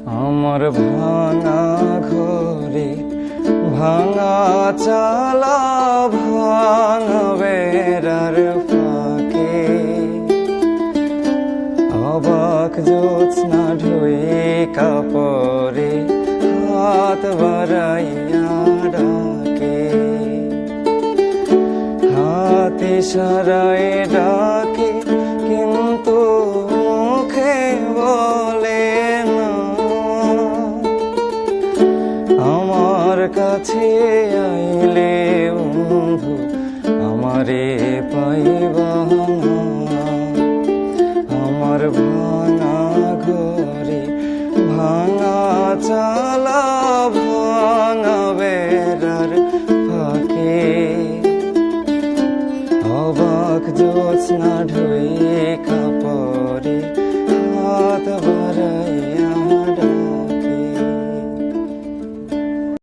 আমার ভাঙা ঘরে ভাঙা চালা ভাঙা বেড়ার ফাঁকে অবাক জ্যোৎস্না ঢুয়ে কাপড়ে হাত বাড়াইয়া ডাকে, হাত ইশারায় ডাকে কিন্তু মুখে বলে না। আমার কাছে আইলে বন্ধু আমারে পাইবা না। আমার ভাঙা ঘরে ভাঙা চালা ভাঙা বেড়ার ফাঁকে অবাক জ্যোৎস্না